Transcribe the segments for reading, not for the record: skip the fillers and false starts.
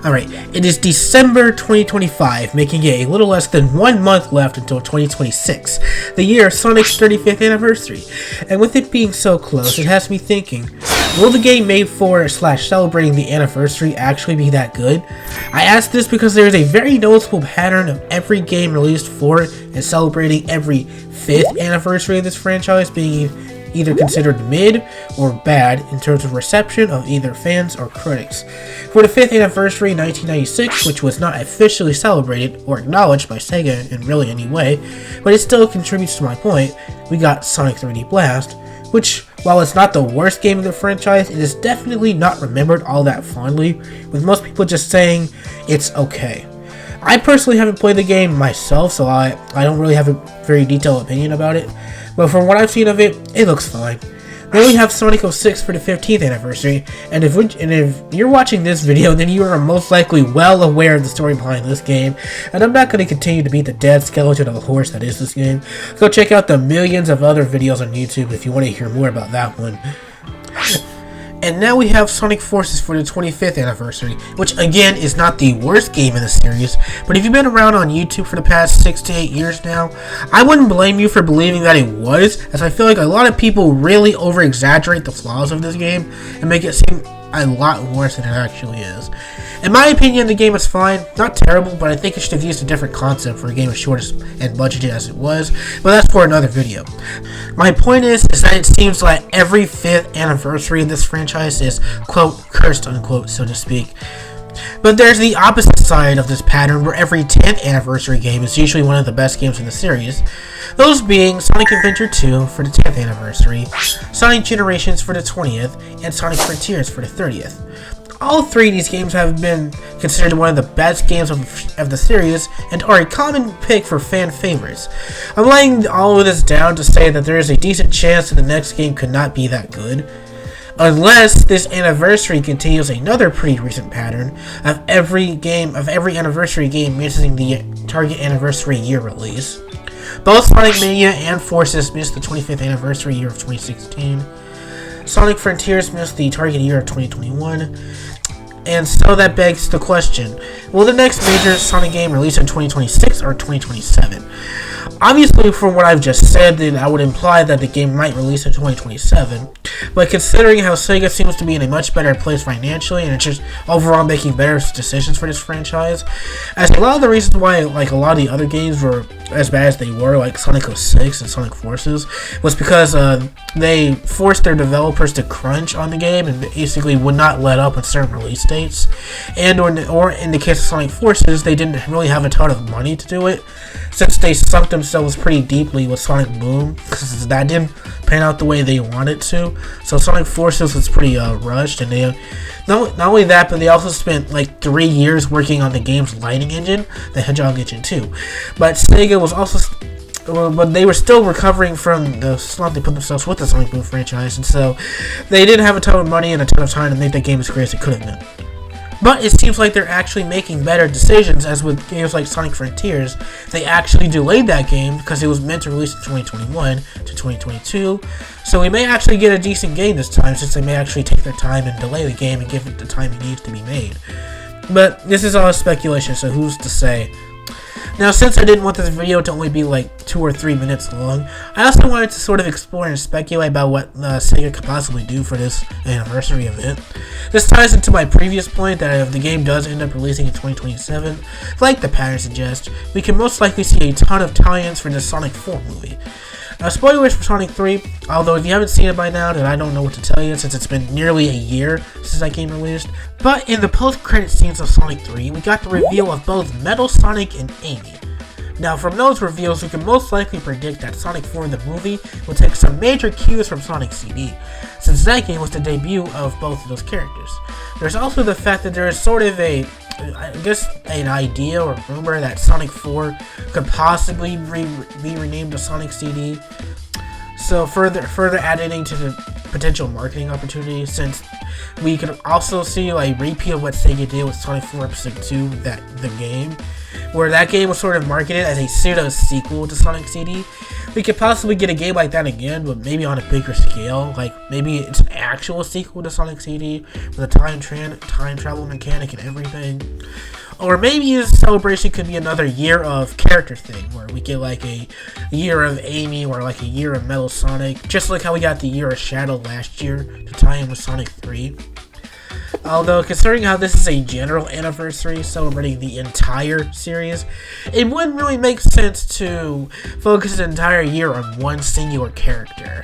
Alright, it is December 2025, making it a little less than 1 month left until 2026, the year of Sonic's 35th anniversary. And with it being so close, it has me thinking, will the game made for / celebrating the anniversary actually be that good? I ask this because there is a very noticeable pattern of every game released for and celebrating every 5th anniversary of this franchise being either considered mid or bad in terms of reception of either fans or critics. For the 5th anniversary in 1996, which was not officially celebrated or acknowledged by Sega in really any way, but it still contributes to my point, we got Sonic 3D Blast, which, while it's not the worst game of the franchise, it is definitely not remembered all that fondly, with most people just saying it's okay. I personally haven't played the game myself, so I don't really have a very detailed opinion about it, but from what I've seen of it, it looks fine. Then we have Sonic 06 for the 15th anniversary, and if you're watching this video, then you are most likely well aware of the story behind this game, and I'm not going to continue to beat the dead skeleton of a horse that is this game. Go check out the millions of other videos on YouTube if you want to hear more about that one. And now we have Sonic Forces for the 25th anniversary, which again is not the worst game in the series, but if you've been around on YouTube for the past 6 to 8 years now, I wouldn't blame you for believing that it was, as I feel like a lot of people really over-exaggerate the flaws of this game and make it seem a lot worse than it actually is. In my opinion, the game is fine, not terrible, but I think it should have used a different concept for a game as short and budgeted as it was, but that's for another video. My point is that it seems like every 5th anniversary of this franchise is, quote, cursed, unquote, so to speak. But there's the opposite side of this pattern where every 10th anniversary game is usually one of the best games in the series, those being Sonic Adventure 2 for the 10th anniversary, Sonic Generations for the 20th, and Sonic Frontiers for the 30th. All 3 of these games have been considered one of the best games of the series and are a common pick for fan favorites. I'm laying all of this down to say that there is a decent chance that the next game could not be that good, unless this anniversary continues another pretty recent pattern of every anniversary game missing the target anniversary year release. Both Sonic Mania and Forces missed the 25th anniversary year of 2016. Sonic Frontiers missed the target year of 2021. And so that begs the question, will the next major Sonic game release in 2026 or 2027? Obviously, from what I've just said, then I would imply that the game might release in 2027, but considering how Sega seems to be in a much better place financially and it's just overall making better decisions for this franchise, as a lot of the reasons why like a lot of the other games were as bad as they were, like Sonic 06 and Sonic Forces, was because they forced their developers to crunch on the game and basically would not let up on certain release dates, and or in the case of Sonic Forces, they didn't really have a ton of money to do it, since they sunk themselves pretty deeply with Sonic Boom, because that didn't pan out the way they wanted to. So Sonic Forces was pretty rushed, and they not only that, but they also spent like 3 years working on the game's lighting engine, the Hedgehog engine 2. But Sega was also, but they were still recovering from the slump they put themselves with the Sonic Boom franchise, and so they didn't have a ton of money and a ton of time to make that game as great as it could have been. But it seems like they're actually making better decisions, as with games like Sonic Frontiers, they actually delayed that game because it was meant to release in 2021 to 2022, so we may actually get a decent game this time, since they may actually take their time and delay the game and give it the time it needs to be made. But this is all speculation, so who's to say? Now, since I didn't want this video to only be like 2 or 3 minutes long, I also wanted to sort of explore and speculate about what Sega could possibly do for this anniversary event. This ties into my previous point that if the game does end up releasing in 2027, like the pattern suggests, we can most likely see a ton of tie-ins for the Sonic 4 movie. Now, spoilers for Sonic 3, although if you haven't seen it by now, then I don't know what to tell you since it's been nearly a year since that game released. But in the post-credit scenes of Sonic 3, we got the reveal of both Metal Sonic and Amy. Now, from those reveals, we can most likely predict that Sonic 4 the movie will take some major cues from Sonic CD, since that game was the debut of both of those characters. There's also the fact that there is sort of an idea or rumor that Sonic 4 could possibly be renamed to Sonic CD. So further adding to the potential marketing opportunity, since we could also see a repeat of what Sega did with Sonic 4 Episode 2, the game. where that game was sort of marketed as a pseudo sequel to Sonic CD. We could possibly get a game like that again, but maybe on a bigger scale. Like maybe it's an actual sequel to Sonic CD with a time travel mechanic and everything. Or maybe this celebration could be another year of character thing, where we get like a year of Amy or like a year of Metal Sonic, just like how we got the year of Shadow last year to tie in with Sonic 3. Although, considering how this is a general anniversary celebrating the entire series, it wouldn't really make sense to focus an entire year on one singular character,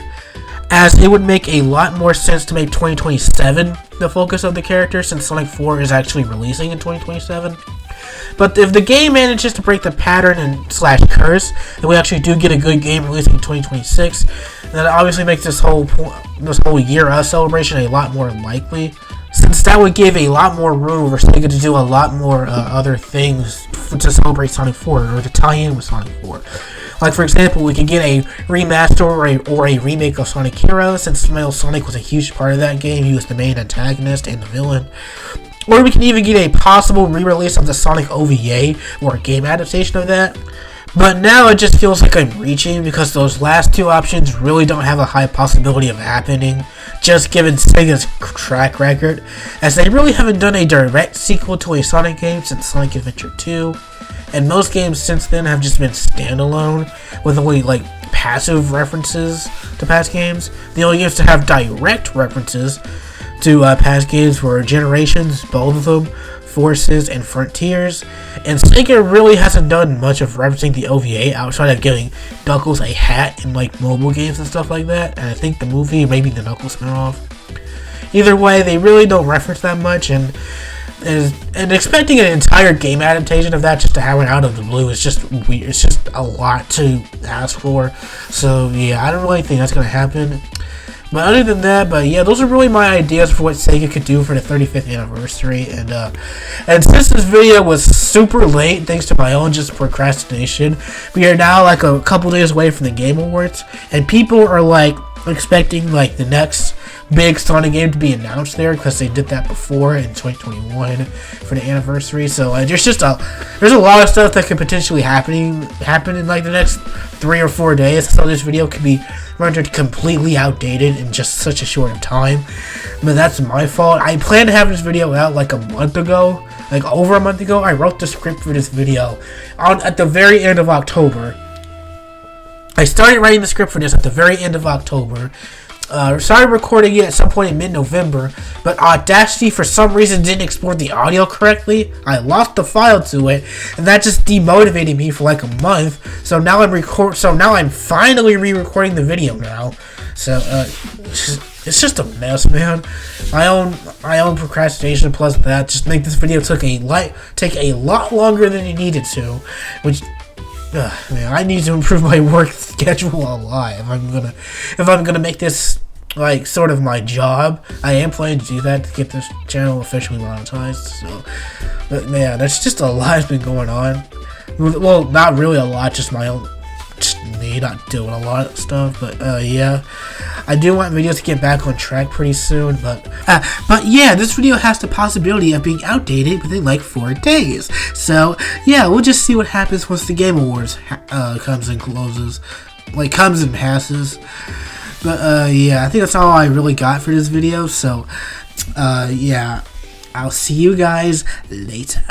as it would make a lot more sense to make 2027 the focus of the character, since Sonic 4 is actually releasing in 2027. But if the game manages to break the pattern and slash curse, and we actually do get a good game releasing in 2026, then it obviously makes this whole year of celebration a lot more likely, since that would give a lot more room for Sega to do a lot more other things to celebrate Sonic 4 or to tie in with Sonic 4. Like, for example, we could get a remaster or a remake of Sonic Heroes, since Metal Sonic was a huge part of that game. He was the main antagonist and the villain. Or we can even get a possible re-release of the Sonic OVA or a game adaptation of that. But now it just feels like I'm reaching, because those last two options really don't have a high possibility of happening, just given Sega's track record, as they really haven't done a direct sequel to a Sonic game since Sonic Adventure 2, and most games since then have just been standalone, with only like passive references to past games. The only games to have direct references to past games were Generations, both of them, Forces, and Frontiers, and Sega really hasn't done much of referencing the OVA outside of giving Knuckles a hat in like mobile games and stuff like that, and I think the movie, maybe the Knuckles spinoff. Either way, they really don't reference that much, and expecting an entire game adaptation of that just to have it out of the blue is just weird. It's just a lot to ask for, so yeah, I don't really think that's going to happen. But other than that, those are really my ideas for what Sega could do for the 35th anniversary, and since this video was super late, thanks to my own just procrastination, we are now like a couple days away from the Game Awards, and people are like expecting like the next big Sonic game to be announced there, because they did that before in 2021 for the anniversary. So there's a lot of stuff that could potentially happen in like the next 3 or 4 days. So this video could be rendered completely outdated in just such a short time. But that's my fault. I planned to have this video out like a month ago, like over a month ago. I wrote the script for this video at the very end of October. I started writing the script for this at the very end of October. Started recording it at some point in mid-November, but Audacity for some reason didn't export the audio correctly. I lost the file to it, and that just demotivated me for like a month. So now I'm finally re-recording the video now. So it's just a mess, man. My own procrastination plus that just make this video take a lot longer than it needed to, which. Man, I need to improve my work schedule a lot if I'm gonna make this like sort of my job. I am planning to do that to get this channel officially monetized. So, but man, that's just a lot has been going on. Well, not really a lot, just me not doing a lot of stuff. But yeah, I do want videos to get back on track pretty soon. But yeah, this video has the possibility of being outdated within like 4 days. So yeah, we'll just see what happens once the Game Awards comes and passes. But yeah, I think that's all I really got for this video. So yeah, I'll see you guys later.